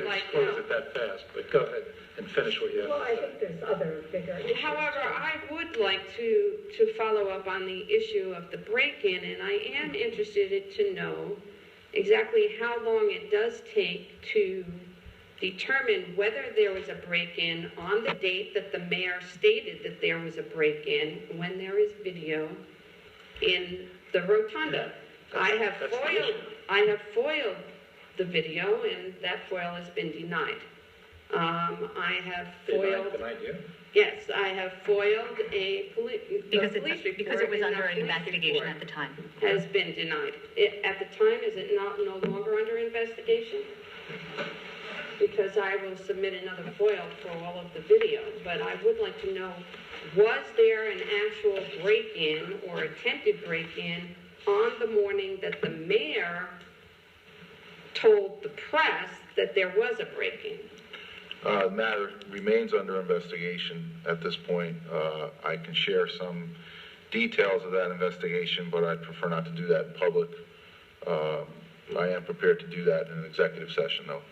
going to disclose it that fast, but go ahead and finish what you have. Well, I think there's other bigger issues. However, I would like to follow up on the issue of the break-in, and I am interested to know exactly how long it does take to determine whether there was a break-in on the date that the mayor stated that there was a break-in, when there is video in the rotunda. I have foiled the video, and that foil has been denied. I have foiled. Denied you? Yes, I have foiled a police report. Because it was under an investigation at the time. Has been denied. At the time, is it no longer under investigation? Because I will submit another foil for all of the video, but I would like to know, was there an actual break-in or attempted break-in on the morning that the mayor told the press that there was a break-in? The matter remains under investigation at this point. I can share some details of that investigation, but I'd prefer not to do that in public. I am prepared to do that in an executive session, though.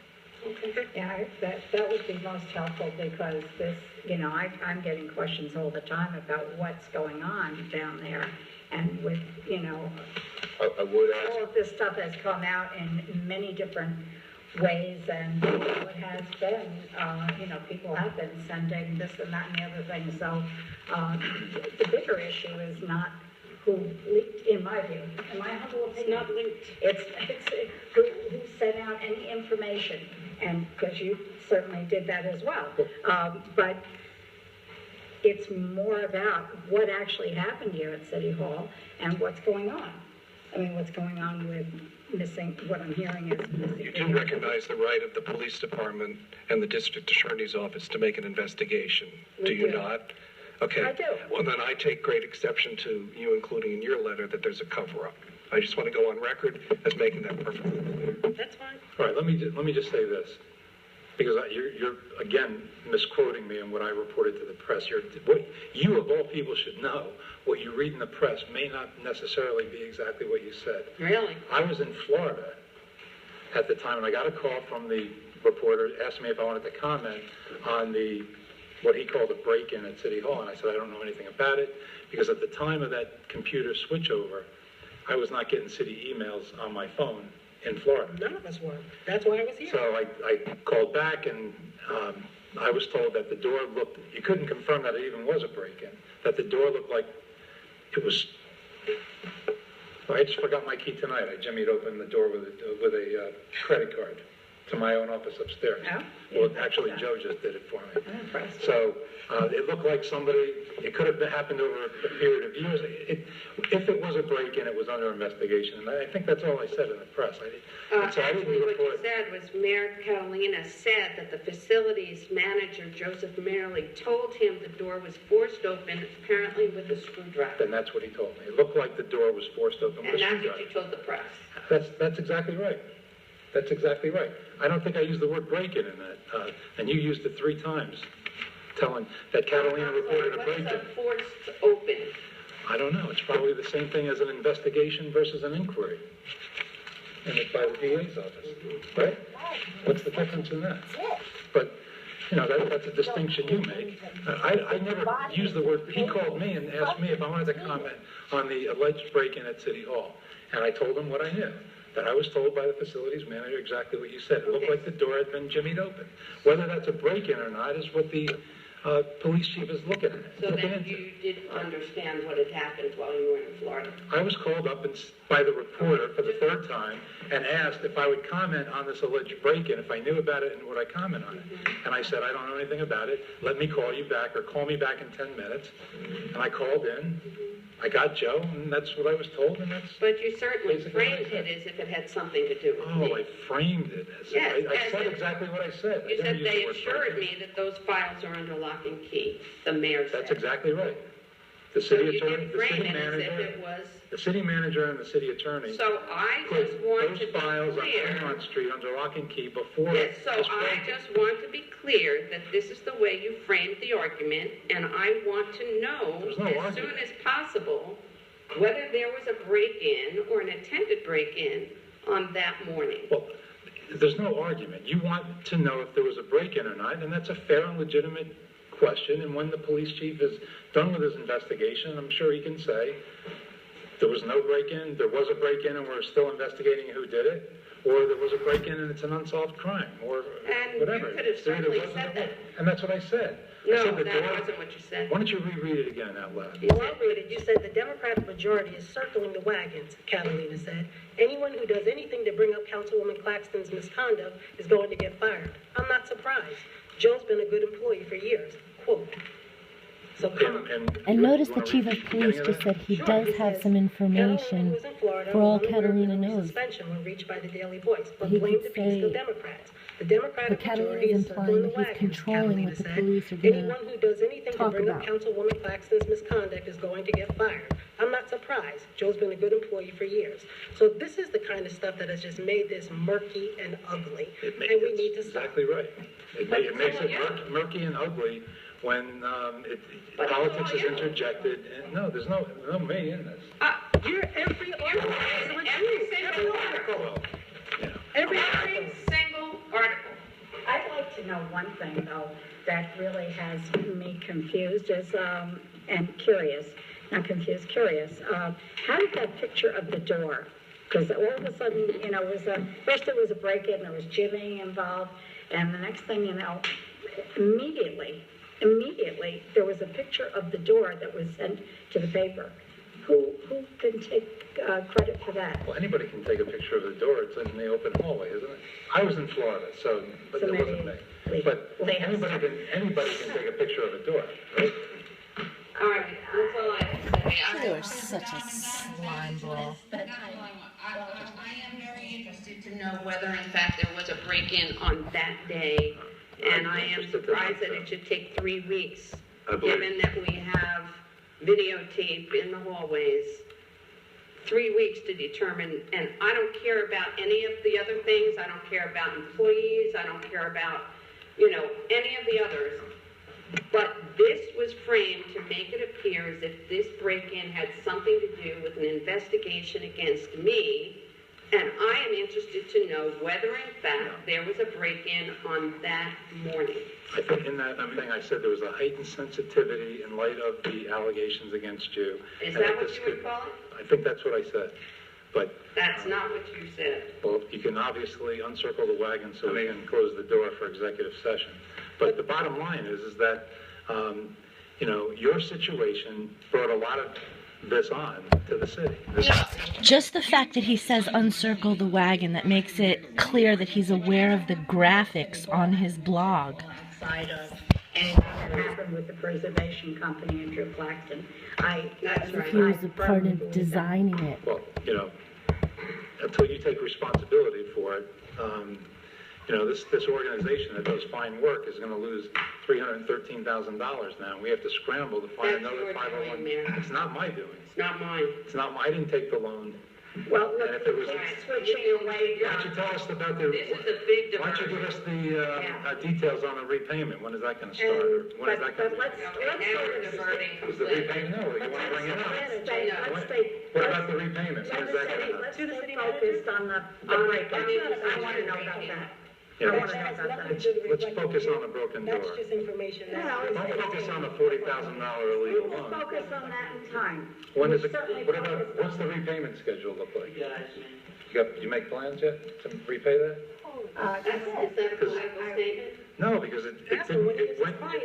Okay. Yeah, that would be most helpful, because this, I'm getting questions all the time about what's going on down there. And with, I would ask. all of this stuff has come out in many different ways, and it has been, people have been sending this and that and the other thing. So the bigger issue is not who leaked, in my view, in my humble opinion. It's not leaked. It's who sent out any information, and because you certainly did that as well. But it's more about what actually happened here at City Hall and what's going on. I mean, what's going on with missing, what I'm hearing is missing. You do recognize the right of the police department and the district attorney's office to make an investigation, do you not? Okay. I do. Well, then I take great exception to you including in your letter that there's a cover-up. I just want to go on record as making that perfectly clear. That's fine. All right, let me just say this, because you're again misquoting me in what I reported to the press. What you of all people should know, what you read in the press may not necessarily be exactly what you said. Really? I was in Florida at the time, and I got a call from the reporter, asked me if I wanted to comment on what he called a break-in at City Hall, and I said I don't know anything about it, because at the time of that computer switchover, I was not getting city emails on my phone in Florida. None of us were. That's why I was here. So I called back, and I was told that the door looked, you couldn't confirm that it even was a break-in, that the door looked like it was, well, I just forgot my key tonight. I jimmied open the door with a credit card to my own office upstairs. Oh? Well, actually, Joe just did it for me. I'm impressed. So it looked like it could have happened over a period of years. If it was a break-in, it was under investigation, and I think that's all I said in the press. Actually, what you said was Mayor Catalina said that the facilities manager, Joseph Merrily, told him the door was forced open, apparently with a screwdriver. Then that's what he told me. It looked like the door was forced open with a screwdriver. And that's what you told the press. That's exactly right. That's exactly right. I don't think I used the word break-in in that, and you used it 3 times, telling that Catalina reported a break-in. What is a forced open? I don't know. It's probably the same thing as an investigation versus an inquiry, and it's by the DA's office, right? What's the difference in that? But that's a distinction you make. I never used the word. He called me and asked me if I wanted to comment on the alleged break-in at City Hall, and I told him what I knew. That I was told by the facilities manager exactly what you said. It looked like the door had been jimmied open. Whether that's a break-in or not is what the police chief is looking at. So then you did understand what had happened while you were in Florida? I was called up by the reporter for the 3rd time and asked if I would comment on this alleged break-in, if I knew about it and would I comment on it. And I said, I don't know anything about it. Let me call you back, or call me back in 10 minutes. And I called in. I got Joe, and that's what I was told, and that's... But you certainly framed it as if it had something to do with me. Oh, I framed it as... Yes, I said exactly what I said. You said they assured me that those files are under lock and key, the mayor said. That's exactly right. The So city you attorney, did the frame city it as if manager, it was... the city manager and the city attorney So I put just want to those be files on clear... Fremont Street under lock and key before... Yes, so this I break-in. just want to be clear that this is the way you framed the argument, and I want to know There's no as argument. soon as possible whether there was a break-in or an attempted break-in on that morning. Well, there's no argument. You want to know if there was a break-in or not, and that's a fair and legitimate question. And when the police chief is done with his investigation, I'm sure he can say, there was no break-in, there was a break-in, and we're still investigating who did it, or there was a break-in and it's an unsolved crime, or And whatever. you could have certainly said that. And that's what I said. I No, said the that door- wasn't what you said. Why don't you reread it again out loud? You Well, said- I'll read it. You said the Democratic majority is circling the wagons, Catalina said. Anyone who does anything to bring up Councilwoman Claxton's misconduct is going to get fired. I'm not surprised. Joe's been a good employee for years. Quote. So come on. And notice the chief of police just said he does have some information for all Catalina knows. Suspension when reached by the Daily Voice, but He blamed could the peaceful say- Democrats. The Democratic But Catalina majority is is circling implying the that he's wagons, controlling Catalina what the said. police are gonna Anyone who does anything to talk bring about. up Councilwoman Claxton's misconduct is going to get fired. I'm not surprised. Joe's been a good employee for years. So this is the kind of stuff that has just made this murky and ugly, and we need to stop. Exactly right. It makes it murky and ugly when politics is interjected. And no, there's no me in this. You're every article. Every single article. Well, you know. Every Every single article. I'd like to know one thing, though, that really has me confused is, and curious, not confused, curious. How did that picture of the door, because all of a sudden, you know, first it was a break-in, there was gymming involved, and the next thing you know, immediately, there was a picture of the door that was sent to the paper. Who can take credit for that? Well, anybody can take a picture of the door. It's in the open hallway, isn't it? I was in Florida, but So it wasn't maybe me. But they have anybody can take a picture of a door, right? All right, that's all I have to say. You are such a slime ball. I am very interested to know whether in fact there was a break-in on that day. And I am surprised that it should take 3 weeks, given that we have videotape in the hallways. 3 weeks to determine, and I don't care about any of the other things. I don't care about employees. I don't care about, any of the others. But this was framed to make it appear as if this break-in had something to do with an investigation against me. And I am interested to know whether, in fact, there was a break-in on that morning. I think in that thing I said there was a heightened sensitivity in light of the allegations against you. Is And that what this you would could- call it? I think that's what I said. But, That's not what you said. well, you can obviously uncircle the wagon so we can close the door for executive session. But the bottom line is that, your situation brought a lot of this on to the city. Just the fact that he says uncircle the wagon, that makes it clear that he's aware of the graphics on his blog. Side of anything that happened with the preservation company and Drew Claxton. That's right. He was a part of designing it. Well, until you take responsibility for it, this organization that does fine work is going to lose $313,000 now. We have to scramble to find That's another your 501. doing, Mayor. It's not my doing. It's not mine. I didn't take the loan. Well, And look, if it was, switching away why don't you tell us about the? This is a big Why don't you give us diversion. the details on the repayment? When is that going to start? Or when is that going to? let's Okay, now we're diverting Is the completely. repayment? No, you want to bring it up? What about the repayment? When is that going to? Let's stay focused on the break. I want to know about that. I want to know about that. Let's focus on the broken door. That's just information. Don't focus on the $40,000 illegal We'll loan. focus on that in time. When is it, Certainly what about, focus on what's the repayment schedule look like? You make plans yet to repay that? Is that a political statement? No, because it Ask him when he went, gets fine,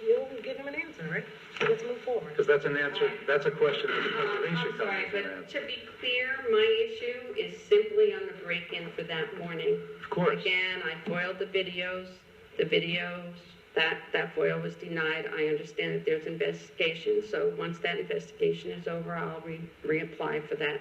you'll give him an answer, right? So let's move forward. because that's an answer, that's a question that the preservation I'm sorry, company can but answer. to be clear, my issue is simply on the break-in for that morning. Of course. Again, I foiled the videos, that FOIL was denied. I understand that there's investigation, so once that investigation is over, I'll reapply for that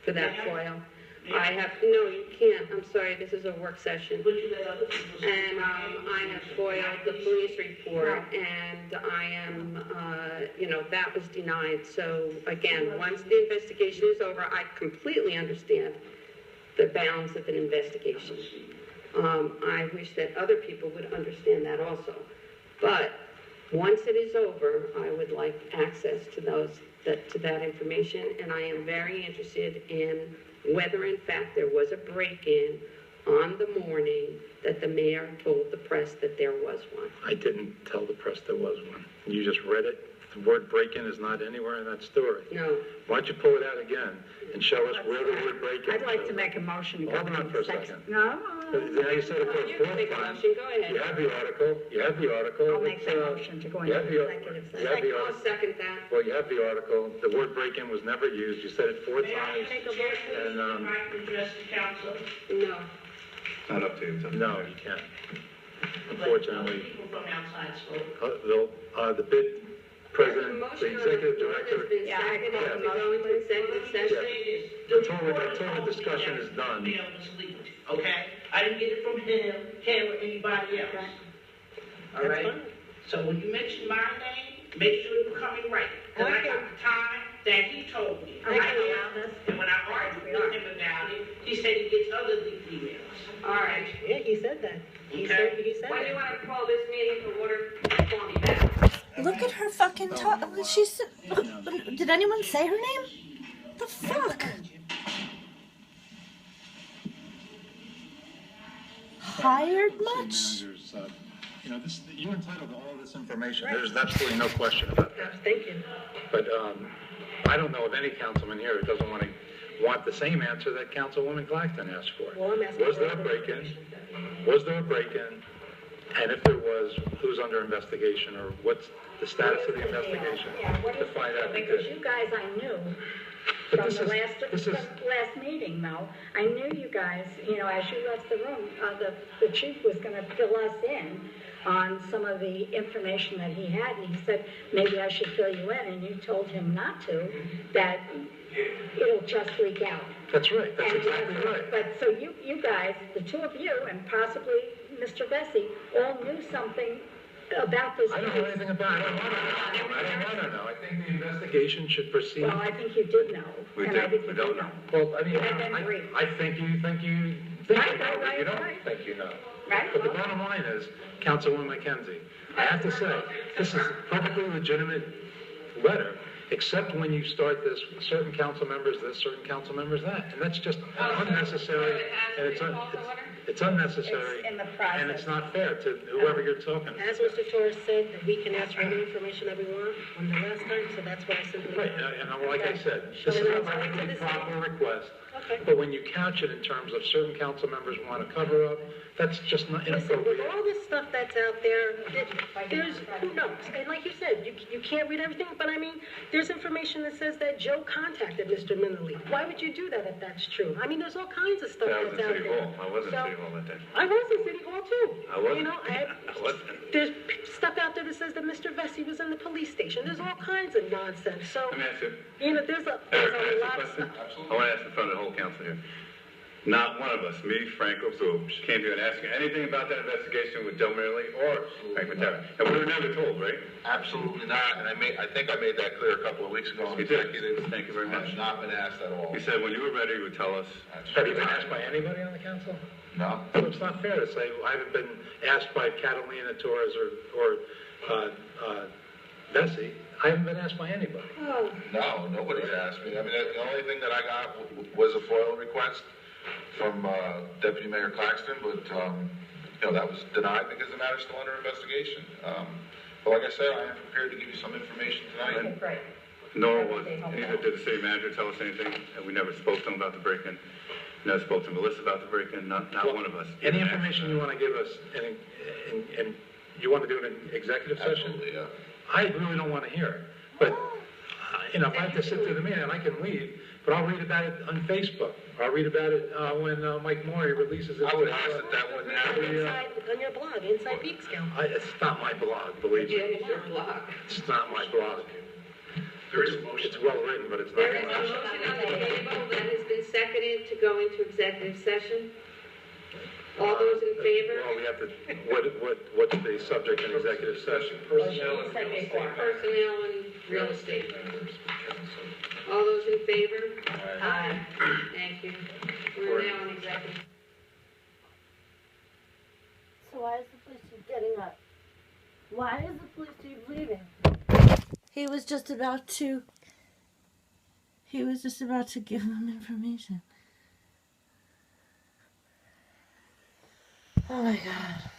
FOIL. No, you can't, I'm sorry, this is a work session. And, I have foiled the police report, and I am, that was denied. So again, once the investigation is over, I completely understand the bounds of an investigation. I wish that other people would understand that also. But once it is over, I would like access to that information, and I am very interested in whether in fact there was a break-in on the morning that the mayor told the press that there was one? I didn't tell the press there was one. You just read it. The word break-in is not anywhere in that story. No. Why don't you pull it out again and show us where the word break-in is? I'd like to make a motion to go Hold on into for a section. second. No, Now you said it for You a can make fourth a time. motion, go ahead. You have the article. You have the article. I'll make It's, that motion to go you into have the- executive you have session. the I'll article. second that. Well, you have the article. The word break-in was never used. You said it 4 May I times. make a motion, And, if I can address the council? No. Not up to you. No, you can't. Let Unfortunately, people from outside spoke. the bid president, the Motion on the executive floor director, has been Yeah, I seconded call to the go into executive Let me session. say this. Until the discussion is done. The email was leaked, okay? I didn't get it from him, or anybody else. All That's right? fine. So when you mention my name, make sure you're coming right. Because I got the time that he told me. I can allow this. And when I argued with him about it, he said he gets other leaked emails. All right. Yeah, he said that. He said When do you that. want to call this meeting to order? Call me back. Look at her fucking talk. She's. Did anyone say her name? The fuck? Hired much? You're entitled to all this information. There's absolutely no question about I that. was thinking. But I don't know of any councilman here who doesn't want the same answer that Councilwoman Clacton asked for. Well, I'm asking Was for there a other break-in? information. Was there a break-in? And if there was, who's under investigation, or what's the status of the investigation? Yeah, what To is find out, because because you guys, I knew But from this the is- last, this from is- the last meeting, Mel, I knew you guys, as you left the room, the chief was gonna fill us in on some of the information that he had, and he said, maybe I should fill you in, and you told him not to, that it'll just leak out. that's right, that's And exactly right. But so you guys, the two of you, and possibly Mr. Bessie, all knew something about this I don't know case. anything about it. I don't want to know. I think the investigation should proceed. Well, I think you did know. We and did. I think We you don't did know. Well, I mean, And then brief. I think you think you Right, know, right, you don't right. think you know. Right, But the well- bottom line is, Councilwoman McKenzie, I have to say, this is a perfectly legitimate letter, except when you start this, certain council members this, certain council members that, and that's just unnecessary, and it's unnecessary, It's in the and it's process. not fair to whoever you're talking to. As Mr. Torres said, that we can ask for any information that we want on the last time, so that's why I simply. Right, and like I said, this is a perfectly proper request, Okay. but when you couch it in terms of certain council members want to cover up, that's just not Listen, with inappropriate. all this stuff that's out there, there's, who knows? And like you said, you can't read everything, but I mean, there's information that says that Joe contacted Mr. Minnelli. Why would you do that if that's true? I mean, there's all kinds of stuff Yeah, I was that's in out City there. Hall. I was in So- City Hall that day. I was in City Hall too. I wasn't. You know, I wasn't. there's stuff out there that says that Mr. Vesey was in the police station. There's all kinds of nonsense. So, Let me ask you, there's a Eric, can I lot ask of a question? stuff. I want to ask in front of the whole council here. Not one of us, me, Franco, so came here and asked you anything about that investigation with Joe Merrily or Frank Matera. And we were never told, right? Absolutely not, and I think I made that clear a couple of weeks ago in You did. executive. Thank you very much. I've not been asked at all. You said when you were ready, you would tell us. Have you been asked by anybody on the council? No? So it's not fair to say, I haven't been asked by Catalina Torres or Bessie. I haven't been asked by anybody. Oh, No, nobody's asked me. I mean, the only thing that I got was a FOIL request from Deputy Mayor Claxton, but, that was denied because the matter's still under investigation. But like I said, I am prepared to give you some information tonight. okay, great. Nor was, neither did the city manager tell us anything, and we never spoke to him about the break-in. Never spoke to Melissa about the break-in, not one of us. Any information you want to give us, and you want to do it in executive session? Absolutely, yeah. I really don't want to hear it. But, if I have to sit through the meeting, I can leave, but I'll read about it on Facebook. I'll read about it when Mike Maury releases it. I would ask that wouldn't happen. Inside, on your blog, Inside Peekskill. It's not my blog, believe me. It's your blog. It's not my blog. There is a motion. It's well written, but it's not There is a mine. motion on the table that has been seconded to go into executive session. All those in favor? Well, we have to, what's the subject in executive session? Personnel and real estate. All those in favor? Aye. Thank you. We're now in executive. So why is the police chief getting up? Why is the police chief leaving? He was just about to give them information. Oh my God.